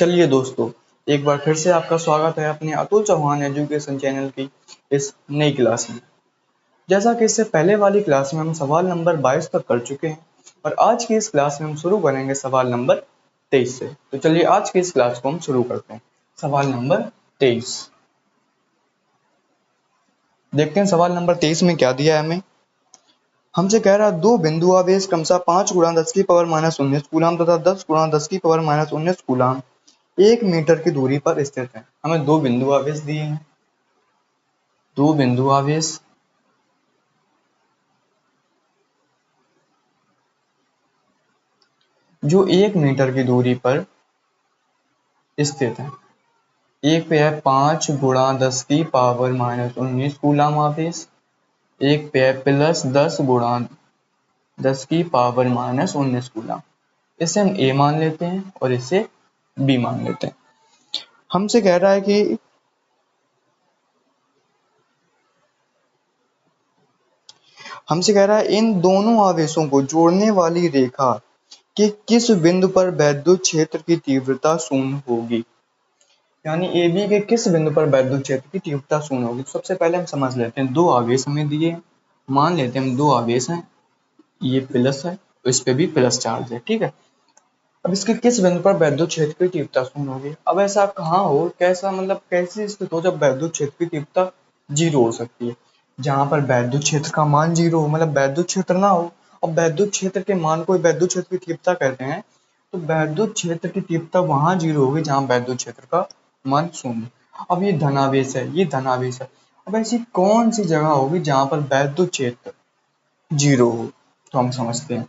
चलिए दोस्तों, एक बार फिर से आपका स्वागत है अपने अतुल चौहान एजुकेशन चैनल की इस नई क्लास में। जैसा कि इससे पहले वाली क्लास में हम सवाल नंबर 22 तक कर चुके हैं और आज की इस क्लास में हम शुरू करेंगे सवाल नंबर 23 से। तो चलिए आज की इस क्लास को हम शुरू करते हैं। सवाल नंबर 23, देखते हैं सवाल नंबर 23 में क्या दिया है हमें। हमसे कह रहा है दो बिंदु आवेश क्रमशः 5 गुणा 10 की पावर -19 कूलाम तथा 10 गुणा 10 की पावर -19 कूलाम 1 मीटर की दूरी पर स्थित है। हमें दो बिंदु आवेश दिए हैं, दो बिंदु आवेश जो 1 मीटर की दूरी पर स्थित है। एक पे है 5 गुणा 10 की पावर -19 कूलाम आवेश, एक पे है प्लस 10 गुणा 10 की पावर -19 कूलाम। इसे हम ए मान लेते हैं और इसे बी मान लेते हैं। हमसे कह रहा है कि इन दोनों आवेशों को जोड़ने वाली रेखा के किस बिंदु पर वैद्युत क्षेत्र की तीव्रता शून्य होगी। यानी ए बी के किस बिंदु पर वैद्युत क्षेत्र की तीव्रता शून्य होगी। तो सबसे पहले हम समझ लेते हैं, दो आवेश हमें दिए हैं, मान लेते हैं हम दो आवेश हैं, ये प्लस है और इस पे भी प्लस चार्ज है, ठीक है। अब इसके किस बिंदु पर वैद्युत क्षेत्र की तीव्रता शून्य होगी। अब ऐसा कहाँ हो, कैसा मतलब कैसी स्थिति हो जब वैद्युत क्षेत्र की तीव्रता 0 हो सकती है। जहां पर वैद्युत क्षेत्र का मान 0 हो, मतलब वैद्युत क्षेत्र ना हो और वैद्युत क्षेत्र के मान को वैद्युत क्षेत्र की तीव्रता कहते हैं। तो वैद्युत क्षेत्र की तीव्रता वहां 0 होगी जहां वैद्युत क्षेत्र का मान 0। अब ये धनावेश है, ये धनावेश है। अब ऐसी कौन सी जगह होगी जहां पर वैद्युत क्षेत्र 0 हो। तो हम समझते हैं,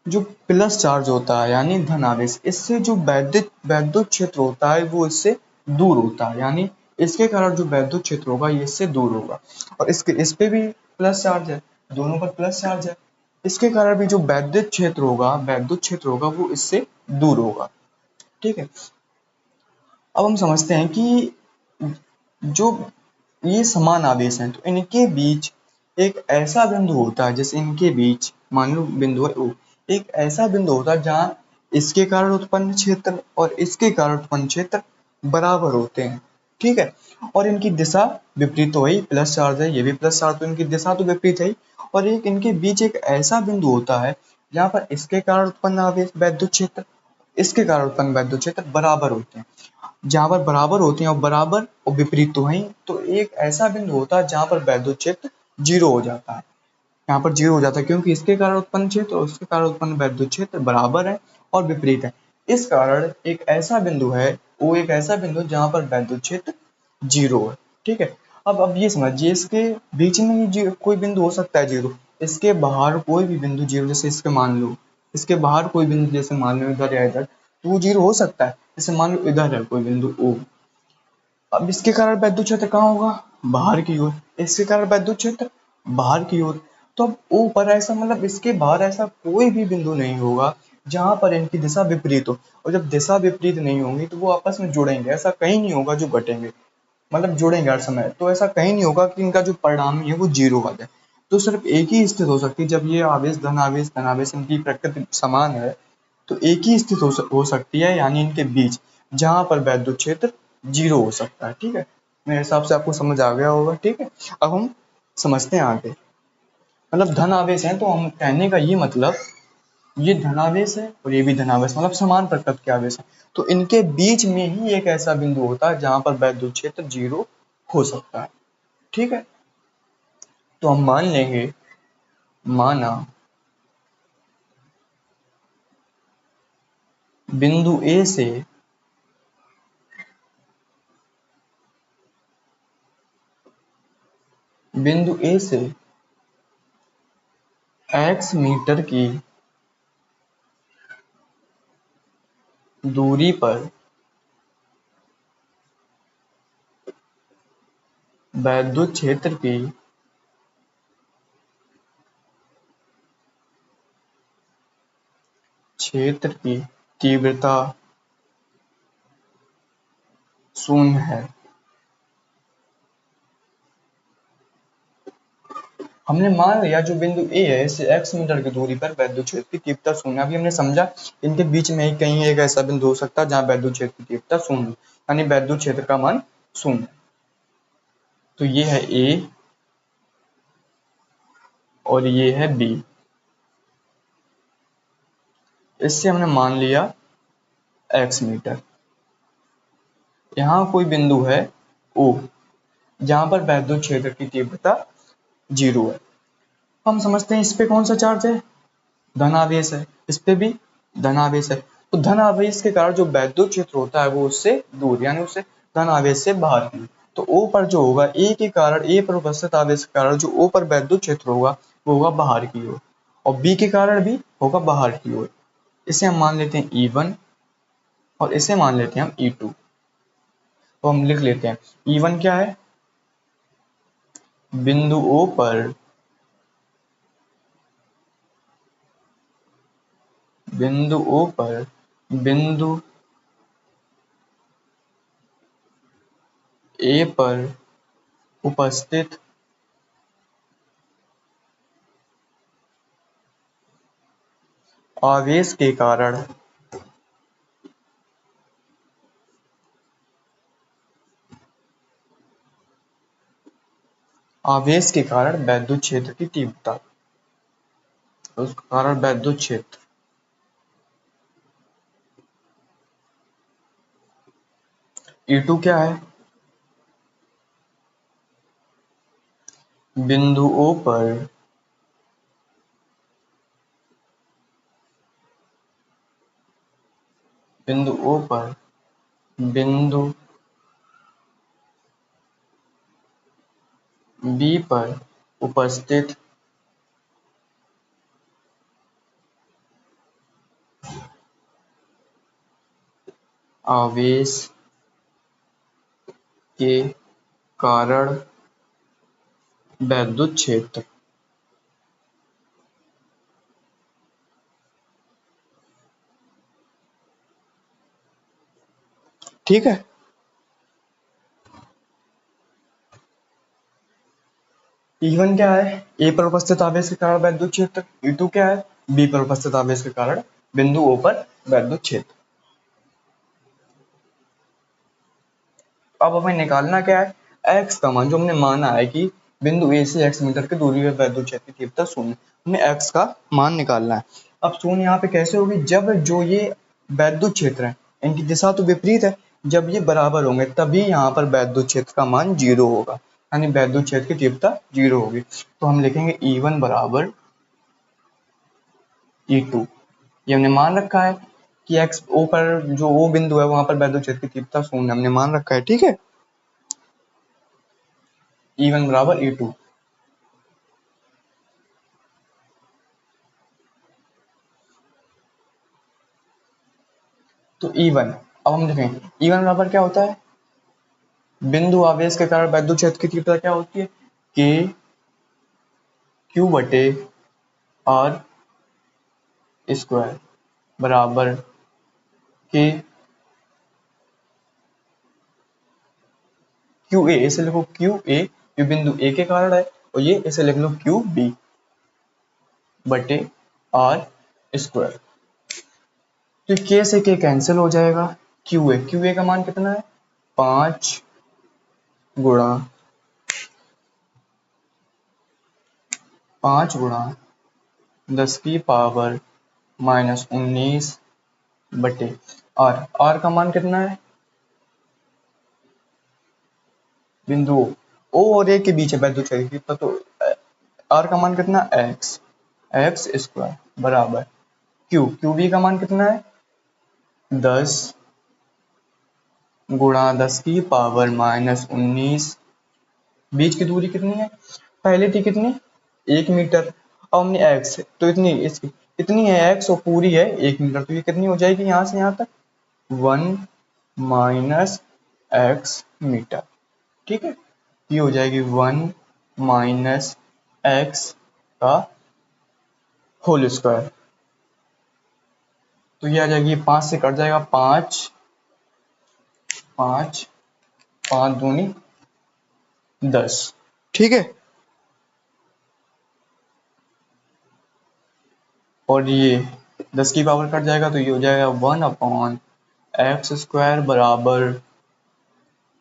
जो प्लस चार्ज होता है यानी धनावेश, इससे जो वैद्युत वैद्युत क्षेत्र होता है वो इससे दूर होता है। यानी इसके कारण जो वैद्युत क्षेत्र होगा ये इससे दूर होगा। और इस पे भी प्लस चार्ज है, दोनों पर प्लस चार्ज है। इसके कारण भी जो वैद्युत क्षेत्र होगा वो इससे दूर होगा, ठीक है। अब हम समझते हैं कि जो ये समान आवेश हैं तो इनके बीच एक ऐसा बिंदु होता है, जैसे इनके बीच मान लो बिंदु है O, एक ऐसा बिंदु होता है जहां इसके कारण उत्पन्न क्षेत्र और इसके कारण उत्पन्न क्षेत्र बराबर होते हैं, ठीक है। और इनकी दिशा विपरीत, तो वही प्लस चार्ज है, ये भी प्लस चार्ज, तो इनकी दिशा तो विपरीत है ही। और एक इनके बीच एक ऐसा बिंदु होता है जहां पर इसके कारण उत्पन्न आवेश वैद्युत क्षेत्र, इसके कारण उत्पन्न वैद्युत क्षेत्र बराबर होते हैं। जहां पर बराबर होते हैं और बराबर और विपरीत तो है ही, तो एक ऐसा बिंदु होता है जहां पर वैद्युत क्षेत्र 0 हो जाता है। यहाँ पर 0 हो जाता है क्योंकि इसके कारण उत्पन्न क्षेत्र और उसके कारण उत्पन्न वैद्युत क्षेत्र बराबर है और विपरीत है। इस कारण एक ऐसा बिंदु है, वो एक ऐसा बिंदु जहां पर वैद्युत क्षेत्र 0 है, ठीक है। अब ये समझिए, इसके बीच में ही कोई बिंदु हो सकता है 0, इसके बाहर कोई भी बिंदु 0, जैसे इसके मान लो इसके बाहर कोई बिंदु, जैसे मान लो इधर या इधर, तो वो 0 हो सकता है। जैसे मान लो इधर है कोई बिंदु O, अब इसके कारण वैद्युत क्षेत्र कहाँ होगा, बाहर की ओर। इसके कारण वैद्युत क्षेत्र बाहर की ओर। तो अब ऊपर ऐसा मतलब इसके बाहर ऐसा कोई भी बिंदु नहीं होगा जहां पर इनकी दिशा विपरीत हो। और जब दिशा विपरीत नहीं होंगी तो वो आपस में जुड़ेंगे, ऐसा कहीं नहीं होगा जो घटेंगे, मतलब जुड़ेंगे हर समय। तो ऐसा कहीं नहीं होगा कि इनका जो परिणामी है वो 0 आ जाए। तो सिर्फ एक ही स्थिति हो सकती है, जब ये आवेश धनावेश धनावेश इनकी प्रकृति समान है, तो एक ही स्थिति हो सकती है, यानी इनके बीच, जहां पर वैद्युत क्षेत्र 0 हो सकता है, ठीक है। मेरे हिसाब से आपको समझ आ गया होगा, ठीक है। अब हम समझते हैं आगे। मतलब धन आवेश है तो हम कहने का ये मतलब, ये धनावेश है और ये भी धनावेश, मतलब समान प्रकृति के आवेश है। तो इनके बीच में ही एक ऐसा बिंदु होता है जहां पर वैद्युत क्षेत्र 0 हो सकता है, ठीक है। तो हम मान लेंगे, माना बिंदु ए से बिंदु ए से x मीटर की दूरी पर वैद्युत क्षेत्र की तीव्रता 0 है। हमने मान लिया जो बिंदु ए है इससे x मीटर की दूरी पर वैद्युत क्षेत्र की तीव्रता शून्य। अभी हमने समझा इनके बीच में ही कहीं एक ऐसा बिंदु हो सकता है जहां वैद्युत क्षेत्र की तीव्रता शून्य, यानी वैद्युत क्षेत्र का मान शून्य। तो ये है ए और ये है बी। इससे हमने मान लिया x मीटर। यहाँ कोई बिंदु है O जहां पर वैद्युत क्षेत्र की तीव्रता 0 है। हम समझते हैं इस पे कौन सा चार्ज है, धनावेश है, इस पे भी धनावेश है। तो धन आवेश के कारण जो वैद्युत क्षेत्र होता है वो उससे दूर, यानी उससे धन आवेश से बाहर की। तो O पर जो होगा ए के कारण, ए पर उपस्थित आवेश के कारण जो O पर वैद्युत क्षेत्र होगा वो होगा बाहर की ओर, और बी के कारण भी होगा बाहर की ओर। इसे हम मान लेते हैं E1 और इसे मान लेते हैं हम E2। तो हम लिख लेते हैं E1 क्या है, बिंदु O पर बिंदु O पर बिंदु A पर उपस्थित आवेश के कारण वैद्युत क्षेत्र की तीव्रता, उस कारण वैद्युत क्षेत्र E2 क्या है, बिंदु O पर बिंदु O पर बिंदु B पर उपस्थित आवेश के कारण वैद्युत क्षेत्र ठीक है। E1 क्या है, ए पर उपस्थित आवेश के कारण वैद्युत क्षेत्र। E2 क्या है, बी पर उपस्थित आवेश के कारण बिंदु O पर वैद्युत क्षेत्र। अब हमें निकालना क्या है, x का मान, जो हमने माना है कि बिंदु A से x मीटर की दूरी पर वैद्युत क्षेत्र की तीव्रता शून्य, हमें x का मान निकालना है। अब शून्य यहाँ पे कैसे होगी, जब जो ये वैद्युत क्षेत्र है इनकी दिशा तो विपरीत है, जब ये बराबर होंगे तभी यहाँ पर वैद्युत क्षेत्र का मान 0 होगा, यानी वैद्युत क्षेत्र की तीव्रता 0 होगी। तो हम लिखेंगे E1 बराबर E2। ये हमने मान रखा है कि x O पर जो O बिंदु है वहां पर वैद्युत क्षेत्र की तीव्रता शून्य हमने मान रखा है, ठीक है। E1 बराबर E2। तो E1, अब हम देखें E1 बराबर क्या होता है, बिंदु आवेश के कारण वैद्युत क्षेत्र की तीव्रता क्या होती है, K Q बटे R स्क्वायर बराबर K Q A, इसे लिखो Q A, जो बिंदु A के कारण है, और ये इसे लिख लो Q B बटे R स्क्वायर। तो K से K कैंसिल हो जाएगा, Q A का मान कितना है, 5 गुणा 10 की पावर -19 बटे R का मान कितना है, बिंदु O और A के बीच है वैद्युत क्षेत्र की, तो R का मान कितना, x स्क्वायर बराबर QB का मान कितना है, 10 गुणा 10 की पावर -19। बीच की दूरी कितनी है, पहले थी कितनी, 1 मीटर, अब हमने x तो इतनी है x और पूरी है 1 मीटर, तो ये कितनी हो जाएगी यहाँ से यहाँ तक, 1 माइनस x मीटर, ठीक है। ये हो जाएगी 1 माइनस x का होल स्क्वायर। तो ये आ जाएगी, 5 से कट जाएगा, 5 5 5 दूनी 10, ठीक है। और ये 10 की पावर कट जाएगा तो ये हो जाएगा 1/x² बराबर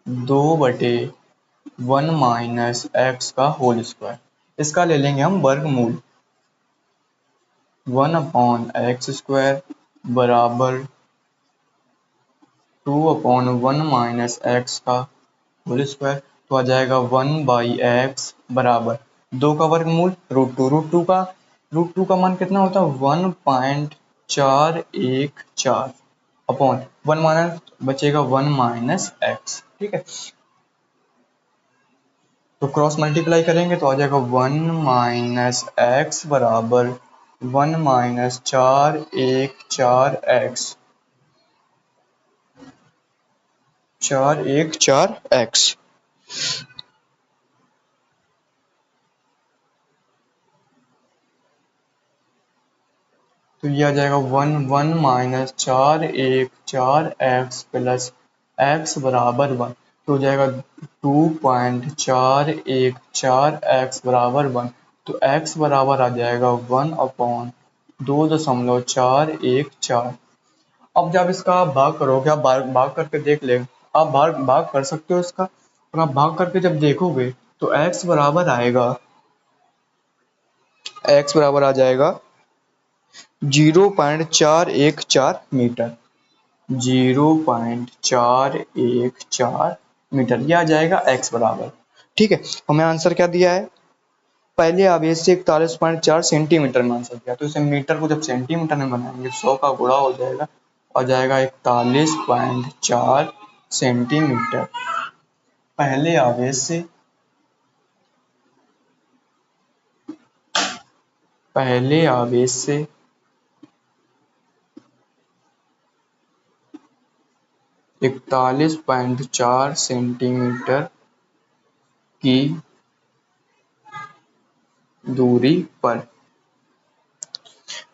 2/1 - x का होल स्क्वायर। इसका ले लेंगे हम वर्गमूल। 1/x² बराबर 2/1 - x का होल स्क्वायर, तो आ जाएगा 1/x बराबर 2 का वर्गमूल √2। √2 का मान कितना होता है 1.414 अपॉन 1 माइनस बचेगा 1 - x। ठीक है, तो क्रॉस मल्टीप्लाई करेंगे तो आ जाएगा 1 - x बराबर 1 - 414x 414x। तो ये आ जाएगा 1 - 414x प्लस x बराबर 1, तो हो जाएगा 2.414x बराबर 1, तो x बराबर आ जाएगा 1/2.414। अब जब इसका आप भाग करोगे, आप भाग करके देख ले, आप भाग कर सकते हो इसका, और आप भाग करके जब देखोगे तो x बराबर आ जाएगा 0.414 मीटर। 0.414 मीटर, यह आ जाएगा x बराबर। ठीक है, हमें आंसर क्या दिया है, पहले आवेश से 41.4 सेंटीमीटर में आंसर दिया, तो इसे मीटर को जब सेंटीमीटर में बनाएंगे 100 का गुणा हो जाएगा, आ जाएगा 41.4 सेंटीमीटर। पहले आवेश से 41.4 सेंटीमीटर की दूरी पर,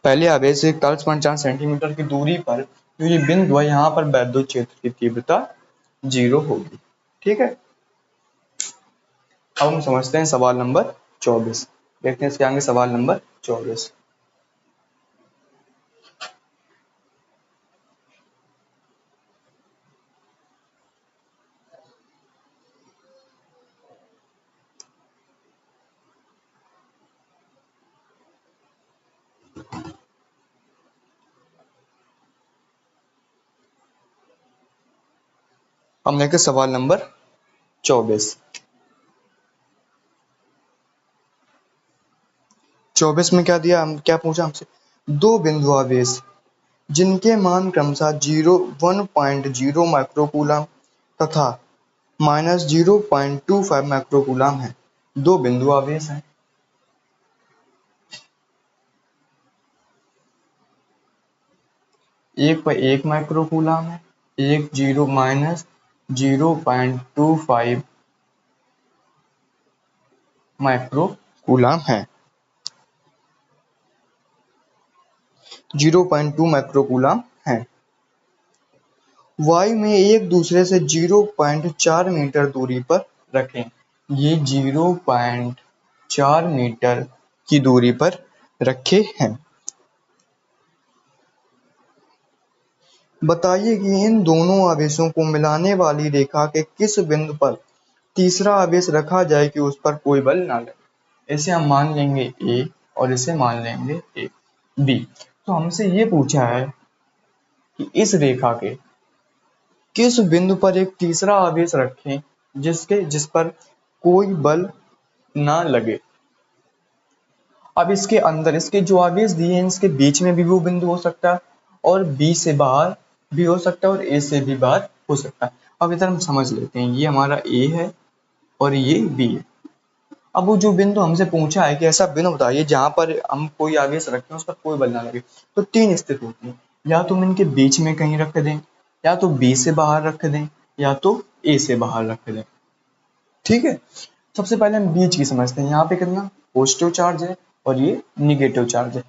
पहले आवेश से 41.4 सेंटीमीटर की दूरी पर जो ये बिंदु है यहाँ पर वैद्युत क्षेत्र की तीव्रता 0 होगी। ठीक है, अब हम समझते हैं सवाल नंबर 24। देखते हैं इसके आगे सवाल नंबर 24। हम देखते हैं सवाल नंबर 24। 24 में क्या दिया, हम क्या पूछा हमसे, दो बिंदु आवेश जिनके मान क्रमशः 1.0 माइक्रोकूलम तथा -0.25 माइक्रोकूलम है। दो बिंदु आवेश हैं, एक पर 1 माइक्रोकूलम है, एक 0.25 माइक्रोकूलम है। 0.2 माइक्रोकूलम है। वायु में एक दूसरे से 0.4 मीटर दूरी पर रखें। ये 0.4 मीटर की दूरी पर रखे हैं। बताइए कि इन दोनों आवेशों को मिलाने वाली रेखा के किस बिंदु पर तीसरा आवेश रखा जाए कि उस पर कोई बल ना लगे। इसे हम मान लेंगे A और इसे मान लेंगे B। तो हमसे ये पूछा है कि इस रेखा के किस बिंदु पर एक तीसरा आवेश रखें जिस पर कोई बल ना लगे। अब इसके अंदर इसके जो आवेश दिए हैं इसके बीच में भी वो बिंदु हो सकता है, और B से बाहर भी हो सकता है, और A से भी बाहर हो सकता है। अब इधर हम समझ लेते हैं, ये हमारा A है और ये B है। अब वो जो बिंदु हमसे पूछा है कि ऐसा बिंदु बताइए जहां पर हम कोई आवेश रखें उस पर कोई बल ना लगे, तो तीन स्थिति होती है, या तो हम इनके बीच में कहीं रख दें, या तो B से बाहर रख दें, या तो A से बाहर रख दें। ठीक है, सबसे पहले हम बीच की समझते हैं। यहाँ पे कितना पॉजिटिव चार्ज है और ये निगेटिव चार्ज है।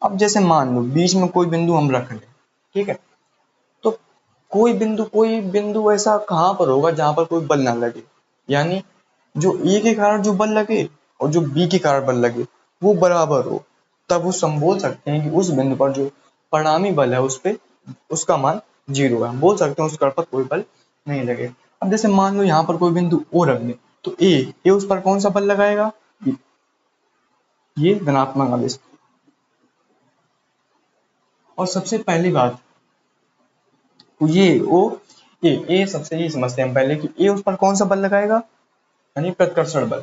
अब जैसे मान लो बीच में कोई बिंदु हम रख लें, ठीक है, तो कोई बिंदु ऐसा कहाँ पर होगा जहां पर कोई बल ना लगे, यानी जो ए के कारण जो बल लगे और जो बी के कारण बल लगे वो बराबर हो, तब उस हम बोल सकते हैं कि उस बिंदु पर जो परिणामी बल है उस पे उसका मान 0 है। हम बोल सकते हैं उस कण पर कोई बल नहीं लगे। अब जैसे मान लो यहाँ पर कोई बिंदु ओ रख दे, तो ए उस पर कौन सा बल लगाएगा? ये धनात्मक आवेश। और सबसे पहली बात, तो ये ओ ए सबसे ये समझते हैं हम पहले कि ए उस पर कौन सा बल लगाएगा, यानी प्रतिकर्षण बल।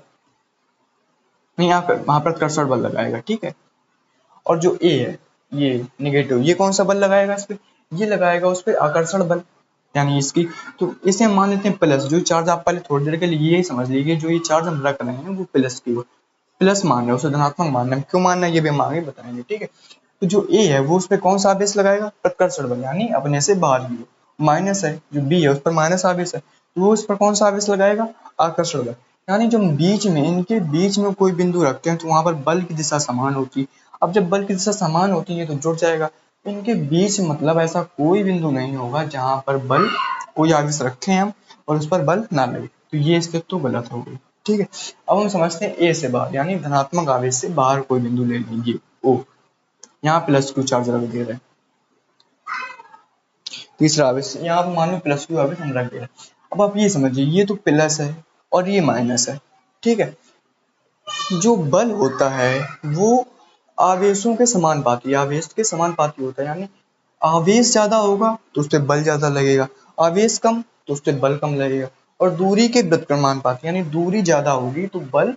नहीं, यहाँ प्रतिकर्षण बल लगाएगा, ठीक है। और जो ए है ये निगेटिव, ये कौन सा बल लगाएगा इस पे? ये लगाएगा उस पे आकर्षण बल, यानी इसकी। तो इसे हम मान लेते हैं प्लस। जो चार्ज आप पहले थोड़ी देर के लिए ये समझ लीजिए, जो ये चार्ज हम रख रहे हैं वो प्लस की ओर, प्लस मान रहे हैं, उसे धनात्मक मान रहे हैं। क्यों मान रहे हैं ये भी हम आगे बताएंगे, ठीक है। तो जो ए है वो उस पर कौन सा आवेश लगाएगा? प्रतिकर्षण बल, यानी अपने से बाहर की ओर। माइनस है, जो बी है उस पर माइनस आवेश है, तो वो उस पर कौन सा आवेश लगाएगा? आकर्षण बल। यानी जब बीच में, इनके बीच में कोई बिंदु रखते हैं तो वहां पर बल की दिशा समान होती है। अब जब बल की दिशा समान होती है तो जुड़ जाएगा। इनके बीच मतलब ऐसा कोई बिंदु नहीं होगा जहां पर बल, कोई आवेश रखे हम और उस पर बल ना लगे, तो ये स्थिति तो गलत हो गई, ठीक है। अब हम समझते हैं ए से बाहर, यानी धनात्मक आवेश से बाहर कोई बिंदु ले लीजिए ओ, यहाँ प्लस क्यू चार्ज रख दे रहे हैं। तीसरा आवेश यहाँ पर मान लो प्लस क्यू आवेश हम रख दे रहे हैं। अब आप ये समझिए, ये तो प्लस है और ये माइनस है, ठीक है। जो बल होता है वो आवेशों के समानुपाती, आवेश के समानुपाती होता है। यानी आवेश ज्यादा होगा तो उस पर बल ज्यादा लगेगा, आवेश कम तो उस पर बल कम लगेगा। और दूरी के व्युत्क्रमानुपाती, यानी दूरी ज्यादा होगी तो बल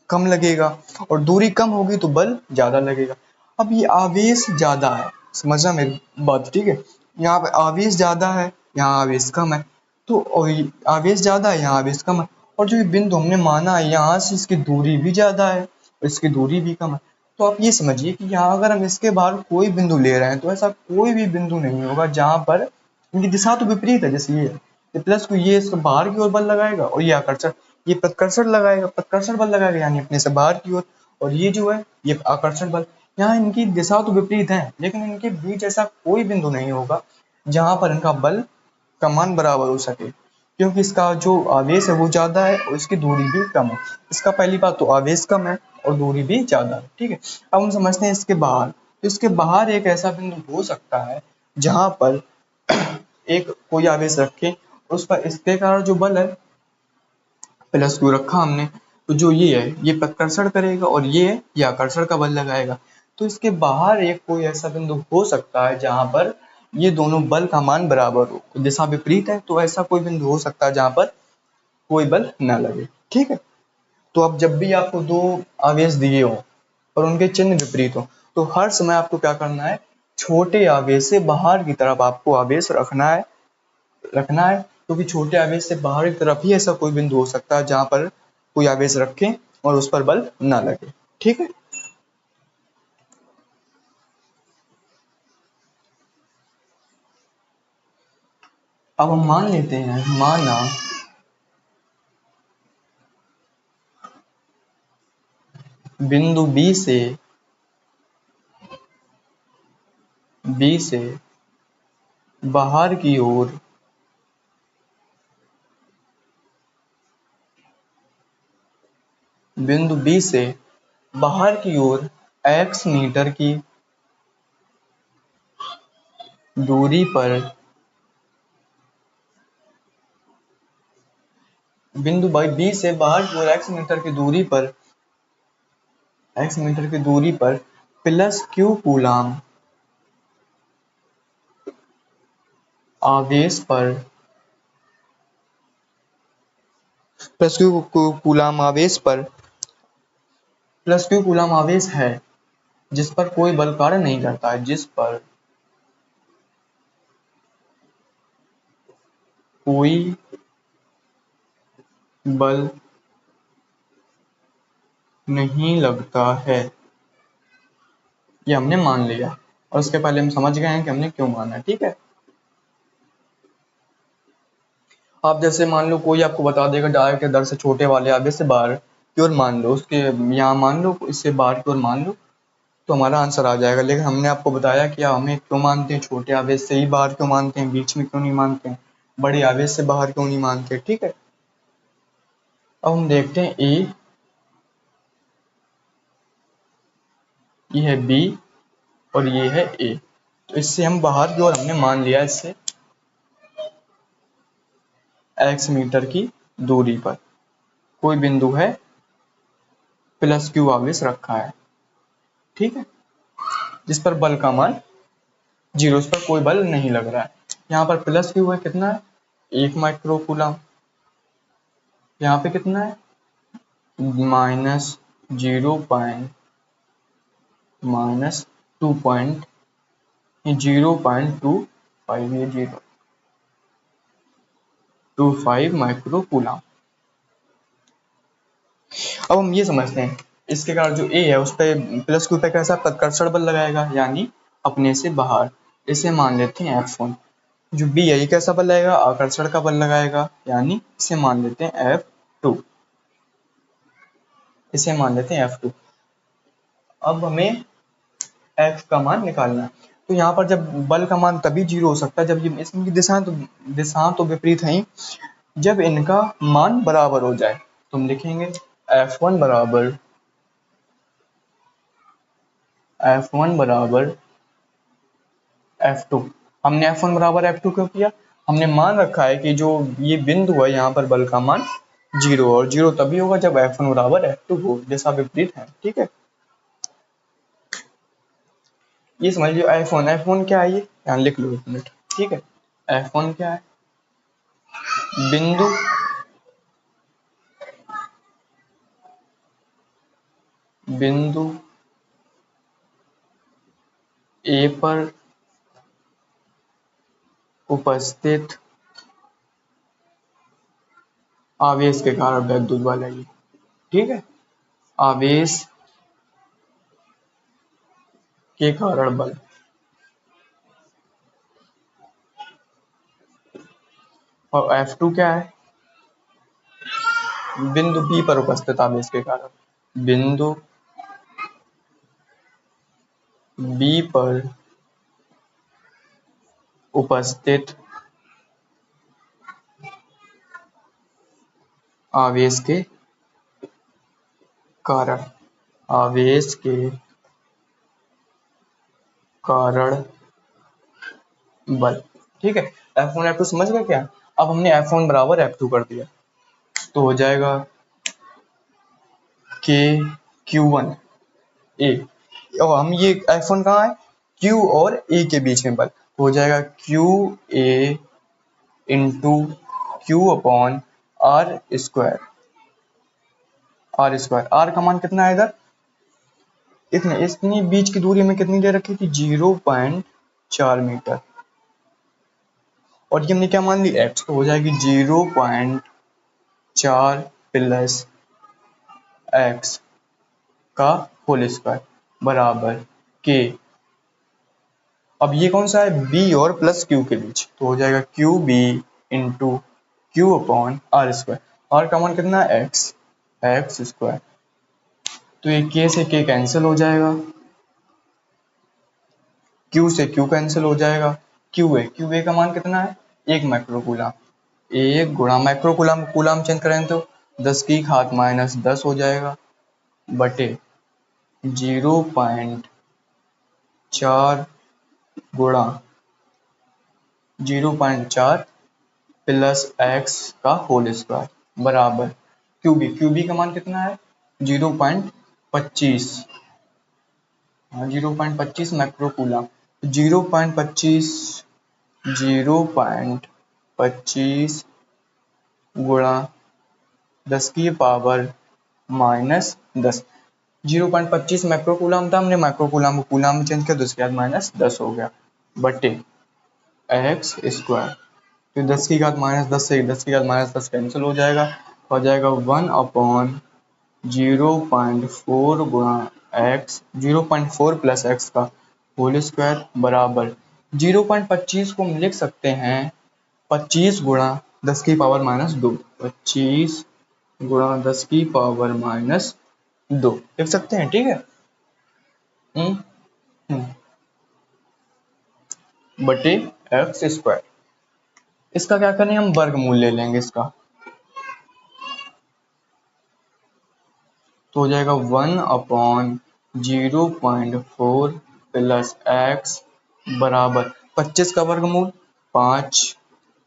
कम लगेगा और दूरी कम होगी तो बल ज्यादा लगेगा। अब ये आवेश ज्यादा है, समझना मेरी बात, ठीक है। यहाँ पे आवेश ज्यादा है, यहाँ आवेश कम है, तो आवेश ज्यादा है, यहाँ आवेश कम है। और जो ये बिंदु हमने माना है यहाँ से इसकी दूरी भी ज्यादा है और इसकी दूरी भी कम है। तो आप ये समझिए कि यहाँ अगर हम इसके बाहर कोई बिंदु ले रहे हैं तो ऐसा कोई भी बिंदु नहीं होगा जहां पर, इनकी दिशा तो विपरीत है। जैसे ये प्लस को ये इसके बाहर की ओर बल लगाएगा और ये आकर्षण, ये प्रतिकर्षण लगाएगा, प्रतिकर्षण बल लगाएगा यानी अपने से बाहर की ओर, और ये जो है ये आकर्षण बल। यहाँ इनकी दिशा तो विपरीत है लेकिन इनके बीच ऐसा कोई बिंदु नहीं होगा जहां पर इनका बल का मान बराबर हो सके, क्योंकि इसका जो आवेश है वो ज्यादा है और इसकी दूरी भी कम है। इसका पहली बात तो आवेश कम है और दूरी भी ज्यादा है, ठीक है। अब हम समझते हैं इसके बाहर। तो इसके बाहर एक ऐसा बिंदु हो सकता है जहां पर एक कोई आवेश रखे, उस पर इसके कारण जो बल है प्लस क्यू रखा हमने, तो जो ये है ये प्रतिकर्षण करेगा और ये आकर्षण का बल लगाएगा। तो इसके बाहर एक कोई ऐसा बिंदु हो सकता है जहां पर ये दोनों बल का मान बराबर हो, दिशा विपरीत है तो ऐसा कोई बिंदु हो सकता है जहां पर कोई बल न लगे, ठीक है। तो अब जब भी आपको दो आवेश दिए हो और उनके चिन्ह विपरीत हो तो हर समय आपको क्या करना है, छोटे आवेश से बाहर की तरफ आपको आवेश रखना है, क्योंकि छोटे आवेश से बाहर की तरफ ही ऐसा कोई बिंदु हो सकता है जहां पर कोई आवेश रखें और उस पर बल ना लगे, ठीक है। अब हम मान लेते हैं, माना बिंदु बी से बाहर की ओर बिंदु बी से बाहर की ओर x मीटर की दूरी पर बिंदु बी से बाहर की ओर x मीटर की दूरी पर प्लस क्यू कूलाम आवेश पर प्लस क्यू कूलाम आवेश पर प्लस क्यू कूलाम आवेश है जिस पर कोई बल कार्य नहीं करता है, जिस पर कोई बल नहीं लगता है, ये हमने मान लिया। और उसके पहले हम समझ गए हैं कि हमने क्यों माना है, ठीक है। आप जैसे मान लो कोई आपको बता देगा डायरेक्ट दर से छोटे वाले आवेश से बाहर की ओर मान लो, उसके यहाँ मान लो इससे बाहर की ओर मान लो, तो हमारा आंसर आ जाएगा। लेकिन हमने आपको बताया कि हमें क्यों मानते हैं, छोटे आवेश से ही बाहर क्यों मानते हैं, बीच में क्यों नहीं मानते हैं, बड़े आवेश से बाहर क्यों नहीं मानते, ठीक है। अब हम देखते हैं ये है बी और ये है ए। तो इससे हम बाहर की ओर हमने मान लिया इससे x मीटर की दूरी पर कोई बिंदु है प्लस क्यू आवेश रखा है, ठीक है, जिस पर बल का मान 0, इस पर कोई बल नहीं लग रहा है। यहाँ पर प्लस क्यू है, कितना है 1 माइक्रो कूलम, यहाँ पे कितना है -0.-2.25, ये 0.25 माइक्रो कूलम। अब हम ये समझते हैं इसके कारण जो ए है उस पर प्लस क्यू पे कैसा तत्कर्षण बल लगाएगा, यानी अपने से बाहर। इसे मान लेते हैं F1। जो बी है ये कैसा बल लगाएगा, आकर्षण का बल लगाएगा, यानी इसे मान लेते हैं F2। इसे मान लेते हैं F2। अब हमें F का मान निकालना है। तो यहाँ पर जब बल का मान तभी 0 हो सकता है जब ये इसकी दिशाएं तो विपरीत हैं, जब इनका मान बराबर हो जाए। तो हम लिखेंगे F1 बराबर F2। हमने F1 बराबर F2 क्यों किया, हमने मान रखा है कि जो ये बिंदु है यहाँ पर बल का मान 0, और 0 तभी होगा जब F1 बराबर F2 हो, जैसा विपरीत है, ठीक है। ये समझ लो F1 क्या है, ये यहाँ लिख लो 1 मिनट, ठीक है। F1 क्या है, बिंदु बिंदु ए पर उपस्थित आवेश के कारण वैद्युत बल है ये, ठीक है, आवेश के कारण बल। और F2 क्या है, बिंदु बी पर उपस्थित आवेश के कारण, बिंदु बी पर उपस्थित आवेश के कारण, आवेश के कारण बल, ठीक है। F1 F2 समझ गए क्या। अब हमने F1 बराबर F2 कर दिया तो हो जाएगा K Q1 A। और हम ये F1 कहाँ है, Q और A के बीच में बल, हो जाएगा Q A into Q upon R square. R का मान कितना है इधर, इतनी बीच की दूरी में कितनी दे रखी थी 0.4 मीटर, और ये हमने क्या मान ली x, तो हो जाएगी 0.4 प्लस x का होल स्क्वायर बराबर k। अब ये कौन सा है, b और प्लस q के बीच, तो हो जाएगा Q B into Q upon R square. R का मान कितना है x स्क्वायर, तो ये k से k कैंसिल हो जाएगा, q से q कैंसिल हो जाएगा, क्यू ए का मान कितना है 1 माइक्रोकूलम, 1 गुणा माइक्रोकूलम कूलम चेंज करें तो 10 की घात -10 हो जाएगा बटे 0.4 गुणा 0.4 प्लस x का होल स्क्वायर बराबर क्यूबी का मान कितना है 0.25, हाँ 0.25 माइक्रोकूलम, 0.25 गुणा 10 की पावर -10, 0.25 माइक्रोकूलम था, हमने माइक्रोकूलम को कूलम में चेंज किया तो उसके बाद -10 हो गया बटे x स्क्वायर। तो 10 की घात -10 से 10 की घात -10 कैंसिल हो जाएगा 1 अपॉन 0.4 गुणा x, 0.4 प्लस x का होल स्क्वायर बराबर 0.25 को हम लिख सकते हैं 25 गुणा 10 की पावर -2, 25 गुणा 10 की पावर -2 लिख सकते हैं, ठीक है। बटे एक्स स्क्वायर, इसका क्या करें हम वर्गमूल ले लेंगे इसका, तो हो जाएगा 1 अपॉन 0.4 प्लस एक्स बराबर 25 का वर्गमूल 5,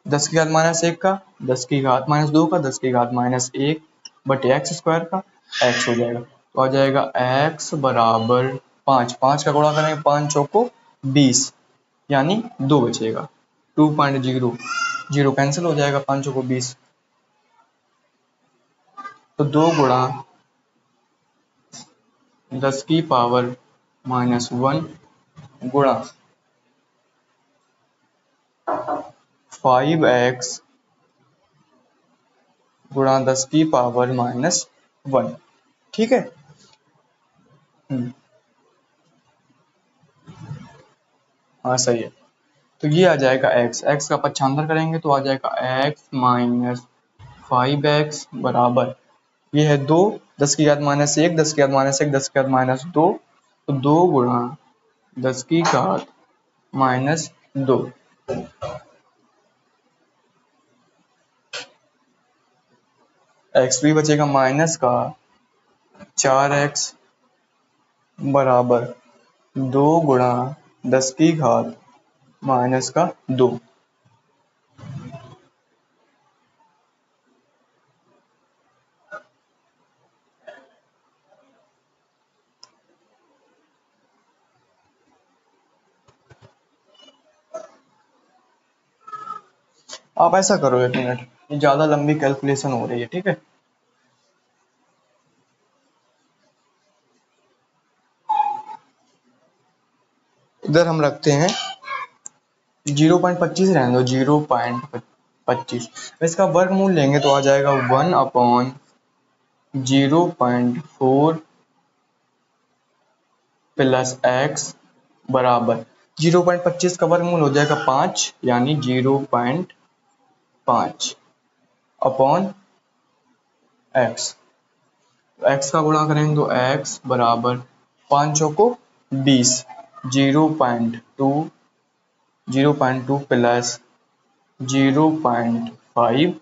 10 की घात माइनस 1 का, 10 की घात माइनस 2 का, 10 की घात माइनस 1 बटे एक्स स्क्वायर का एक्स हो जाएगा। तो आ जाएगा एक्स बराबर 5, 5 का गुणा करेंगे 5 चौको 20 यानी 2 बचेगा। 2.0 जीरो कैंसिल हो जाएगा 5 चौको 20, तो 2 गुणा 10 की पावर माइनस 1 गुणा 5x गुणा 10 की पावर माइनस 1। ठीक है। हाँ सही है। तो ये आ जाएगा x का पक्षांतर करेंगे तो आ जाएगा x माइनस 5x बराबर, ये है 2, 10 की घात माइनस 1, 10 की घात माइनस 1, 10 की घात माइनस 2, तो 2 गुणा 10 की घात माइनस 2, एक्स भी बचेगा माइनस का 4x बराबर 2 गुणा 10 की घात माइनस का 2। आप ऐसा करो 1 मिनट, ये ज्यादा लंबी कैलकुलेशन हो रही है। ठीक है, इधर हम रखते हैं 0.25 रहने दो, 0.25, इसका वर्गमूल लेंगे तो आ जाएगा 1/0.4 प्लस एक्स बराबर 0.25 का वर्गमूल हो जाएगा 5 यानी 0.5 अपॉन एक्स। एक्स का गुणा करेंगे तो एक्स बराबर 5 को 20, 0.2 0.2 प्लस 0.5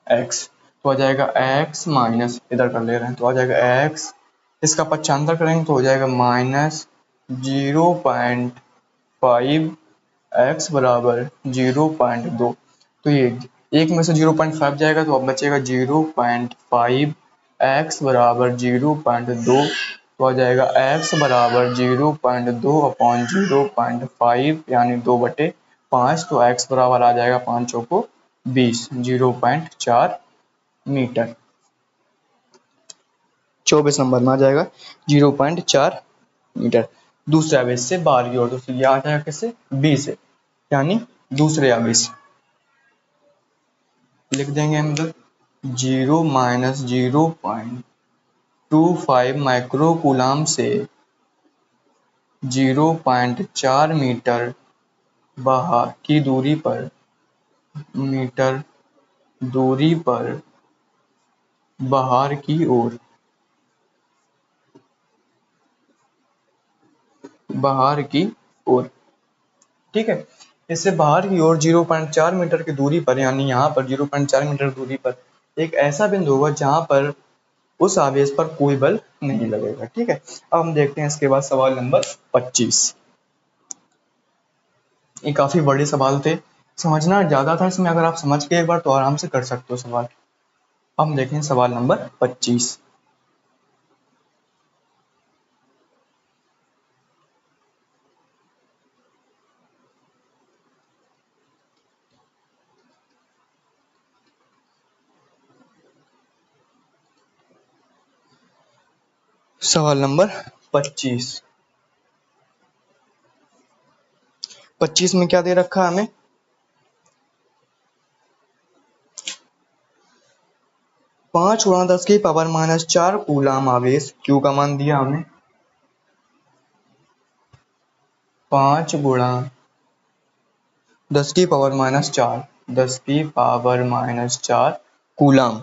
एक्स, तो आ जाएगा एक्स माइनस, इधर कर ले रहे हैं तो आ जाएगा एक्स, इसका पक्षांतर करेंगे तो हो जाएगा माइनस 0.5 एक्स बराबर 0.2। तो ये एक में से 0.5 जाएगा तो अब बचेगा 0.5 एक्स बराबर 0.2, तो आ जाएगा एक्स बराबर 0.2 अपॉन 0.5 यानी 2/5, तो एक्स बराबर आ जाएगा 5 को 20, 0.4 मीटर। 24 नंबर में आ जाएगा 0.4 मीटर। दूसरे आवेश से बाहर की ओर, तो ये आ जाएगा किससे, बी से, यानी दूसरे आवेश लिख देंगे हम इधर 0 माइनस 0.25 माइक्रो कूलाम से 0.4 मीटर बाहर की दूरी पर, मीटर दूरी पर बाहर की ओर, बाहर की ओर। ठीक है, इससे बाहर की ओर 0.4 मीटर की दूरी पर, यानी यहाँ पर 0.4 मीटर दूरी पर एक ऐसा बिंदु होगा जहां पर उस आवेश पर कोई बल नहीं लगेगा। ठीक है, अब हम देखते हैं इसके बाद सवाल नंबर 25। ये काफी बड़े सवाल थे, समझना ज्यादा था इसमें, अगर आप समझ के एक बार तो आराम से कर सकते हो सवाल। अब हम देखें सवाल नंबर 25। सवाल नंबर 25। 25 में क्या दे रखा है हमें, 5 गुणा 10 की पावर माइनस 4 कूलाम आवेश क्यू का मान दिया हमें, 5 गुणा 10 की पावर माइनस 4, 10 की पावर माइनस 4 कूलाम,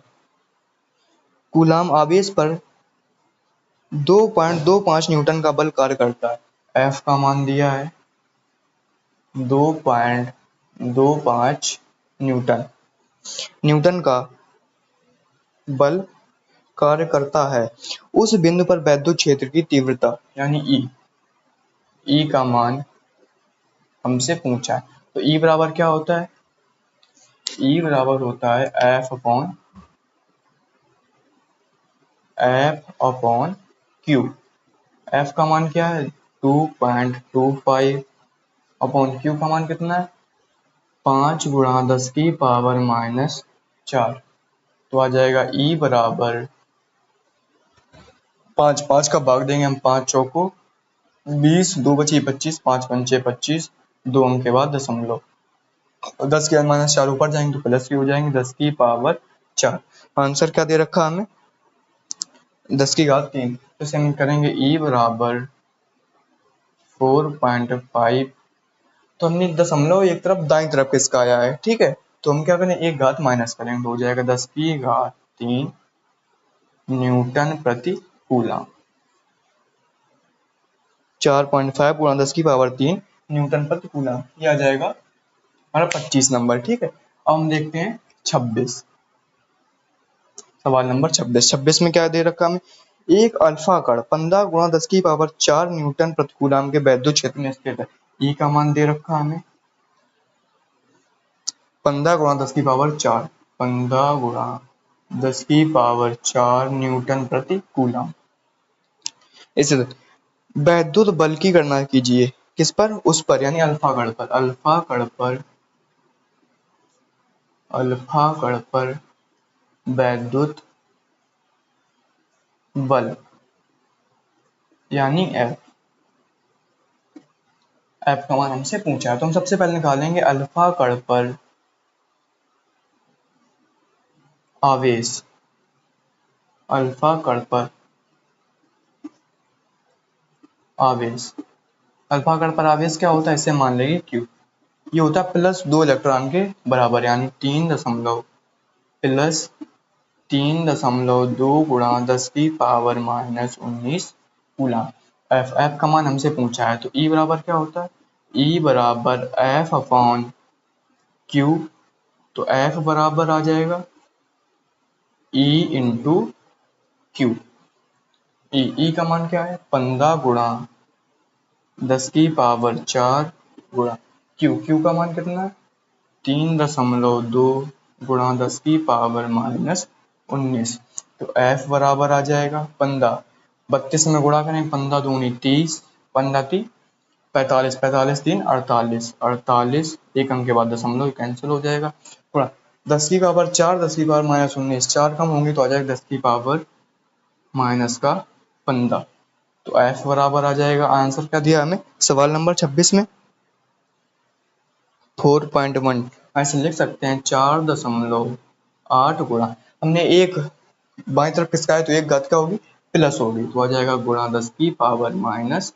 कूलाम आवेश पर 2.25 न्यूटन का बल कार्य करता है। एफ का मान दिया है 2.25 न्यूटन, न्यूटन का बल कार्य करता है उस बिंदु पर वैद्युत क्षेत्र की तीव्रता यानी ई का मान हमसे पूछा है। तो ई बराबर क्या होता है? ई बराबर होता है एफ अपॉन क्यू। एफ का मान क्या है? 2.25 अपॉन क्यू का मान कितना है? 5 गुणा 10 की पावर माइनस 4। तो आ जाएगा ई बराबर 5, 5 का भाग देंगे हम, 5 चौको 20, 2 बची 25, 5 पंचे 25, 2 अंक के बाद दशमलव, 10 के माइनस 4 ऊपर जाएंगे तो प्लस की हो जाएंगे 10 की पावर 4। आंसर क्या दे रखा हमें? 10 की घात 3। तो इसे हम करेंगे ई बराबर 4.5। तो हमने दशमलव एक तरफ दाई तरफ किसका आया है, ठीक है। तो हम क्या करें, एक घात माइनस करेंगे तो हो जाएगा 10 की घात 3 न्यूटन प्रति कूलम। 4.5 गुणा 10 की पावर 3 न्यूटन प्रति कूलम, ये आ जाएगा हमारा 25 नंबर, ठीक है। अब हम देखते हैं 26, सवाल नंबर 26। 26 में क्या दे रखा हमें? एक अल्फा कण 15 गुणा 10 की पावर 4 न्यूटन प्रति कूलम के वैद्युत क्षेत्र में स्थित है। ई का मान दे रखा हमें 15 गुणा 10 की पावर 4, 15 गुणा 10 की पावर 4 न्यूटन प्रति कूलम। इसे वैद्युत बल की गणना कीजिए। किस पर? उस पर, यानी अल्फा कण पर। अल्फा कण पर वैद्युत बल यानी एफ। एफ का मान हमसे पूछा है तो हम सबसे पहले निकालेंगे अल्फा कण पर आवेश। अल्फा कण पर आवेश, अल्फा कण पर आवेश क्या होता है, इसे मान लेंगे क्यू। ये होता है प्लस 2 इलेक्ट्रॉन के बराबर, यानी 3.2 गुणा 10 की पावर माइनस 19 कूलम। एफ का मान हमसे पूछा है तो ई बराबर क्या होता है? ई बराबर एफ अपॉन क्यू। तो एफ बराबर आ जाएगा ई इंटू क्यू। ई का मान क्या है? 15 गुणा 10 की पावर 4 गुणा क्यू का मान कितना है? 3.2 गुणा 10 की पावर माइनस 19। तो एफ बराबर आ जाएगा 15, 32 में गुणा करें, 15 दूनी 30, 15 ती 45, 45 3 48, 48 एक अंक के बाद दशमलव कैंसिल हो जाएगा। गुणा 10 की पावर 4, 10 की पावर माइनस 19, 4 कम होंगी तो आ जाएगा 10 की पावर माइनस का 15। तो एफ बराबर आ जाएगा, आंसर क्या दिया हमें सवाल नंबर 26 में? 4.1। ऐसे लिख सकते हैं 4.8 गुणा, हमने एक बाई तरफ किसका है तो एक घात क्या होगी? प्लस होगी, तो आ जाएगा गुणा 10 की पावर माइनस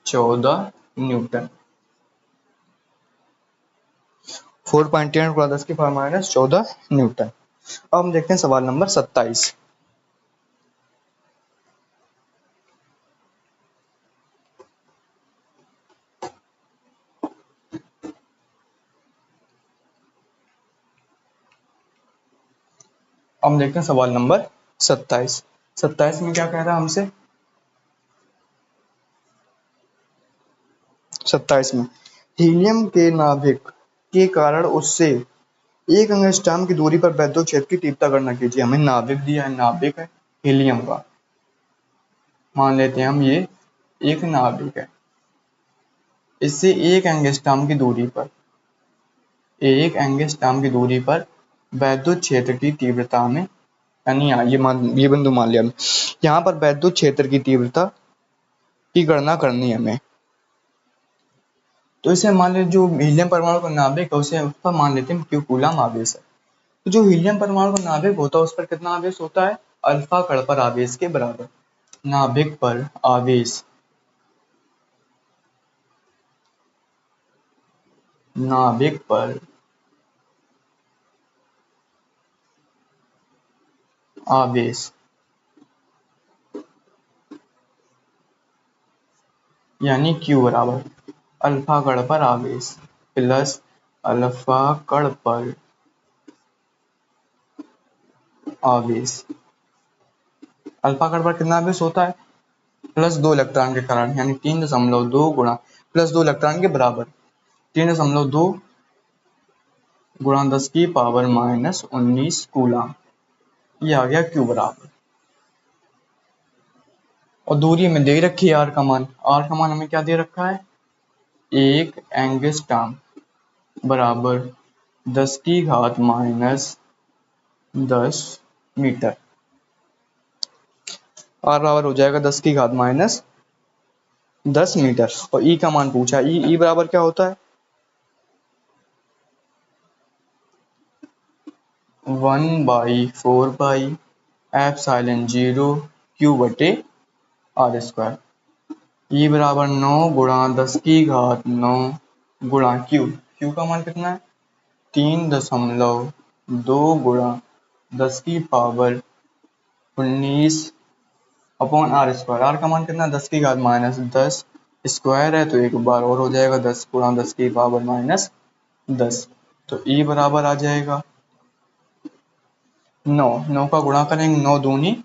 14 न्यूटन। 4.8 गुणा 10 की पावर माइनस 14 न्यूटन। अब हम देखते हैं सवाल नंबर 27। अब हम देखते हैं सवाल नंबर 27। 27 में क्या कह रहा है हमसे? 27 में हीलियम के नाभिक के कारण उससे एक एंगस्ट्रॉम की दूरी पर वैद्युत क्षेत्र की तीव्रता गणना कीजिए। हमें नाभिक दिया है, नाभिक है हीलियम का, मान लेते हैं हम ये एक नाभिक है। इससे एक एंगस्ट्रॉम की दूरी पर, एक एंगस्ट्रॉम की दूरी पर वैद्युत क्षेत्र की तीव्रता में, यानी ये बिंदु मान लिया, यहाँ पर वैद्युत क्षेत्र की तीव्रता की गणना करनी है हमें। तो इसे मान लेते, जो हीलियम परमाणु का नाभिक है उसे उस पर मान लेते हैं क्यू कूलम आवेश है। तो जो हीलियम परमाणु का नाभिक होता है उस पर कितना आवेश होता है? अल्फा कण पर आवेश के बराबर। नाभिक पर आवेश, नाभिक पर आवेश यानी क्यू बराबर अल्फा कण पर आवेश प्लस अल्फा कण पर आवेश। अल्फा कण पर कितना आवेश होता है? +2 इलेक्ट्रॉन के कारण, यानी 3.2 गुणा +2 इलेक्ट्रॉन के बराबर 3.2 गुणा 10⁻⁻19 कूलम। ये आ गया Q बराबर। और दूरी में दे रखी है R का मान। R का मान हमें क्या दे रखा है? 1 एंगस्ट्रॉम बराबर 10⁻⁻10 मीटर। R बराबर हो जाएगा 10⁻⁻10 मीटर। और E का मान पूछा। E बराबर क्या होता है? 1/4πε0 Q/r²। E बराबर 9 गुणा 10⁻9 गुणा Q। Q का मान कितना है? 3.2 गुणा 10⁻19 अपॉन r²। R का मान कितना है? 10⁻10 स्क्वायर है तो एक बार और हो जाएगा 10 गुणा 10⁻10। तो E बराबर आ जाएगा 9 का गुणा करेंगे, 9 दूनी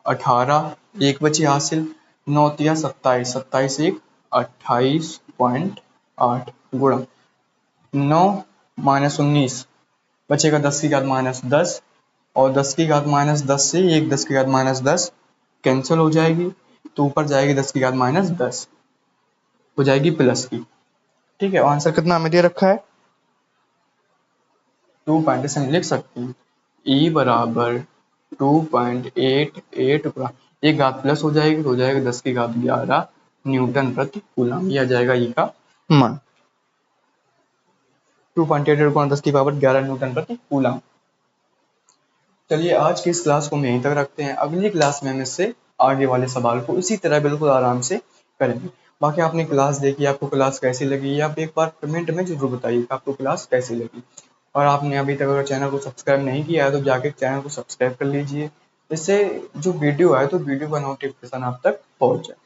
18, एक बची हासिल, 9 तिया 27, 27 एक 28.8 गुणा 9 - 19 बचेगा 10⁻10 और 10⁻10 से एक 10⁻10 कैंसिल हो जाएगी तो ऊपर जाएगी 10⁻10 हो जाएगी प्लस की। ठीक है, आंसर कितना हमें दे रखा है? 2 लिख सकते हैं। E बराबर 2.88 गुणा एक घात प्लस हो जाएगी तो हो जाएगा 10⁻11 न्यूटन प्रति कूलम। यह आ जाएगा E का मान। 2.88 गुणा 10⁻11 न्यूटन प्रति कूलम। चलिए आज की इस क्लास को हम यहीं तक रखते हैं। अगली क्लास में हम इससे आगे वाले सवाल को इसी तरह बिल्कुल आराम से करेंगे। बाकी आपने क्लास देखी, आपको क्लास कैसी लगी, आप एक बार कमेंट में जरूर बताइए कि आपको क्लास कैसी लगी। और आपने अभी तक अगर चैनल को सब्सक्राइब नहीं किया है तो जाके चैनल को सब्सक्राइब कर लीजिए, इससे जो वीडियो है तो वीडियो का नोटिफिकेशन आप तक पहुंच जाए।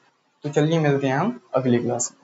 तो चलिए मिलते हैं हम अगली क्लास में।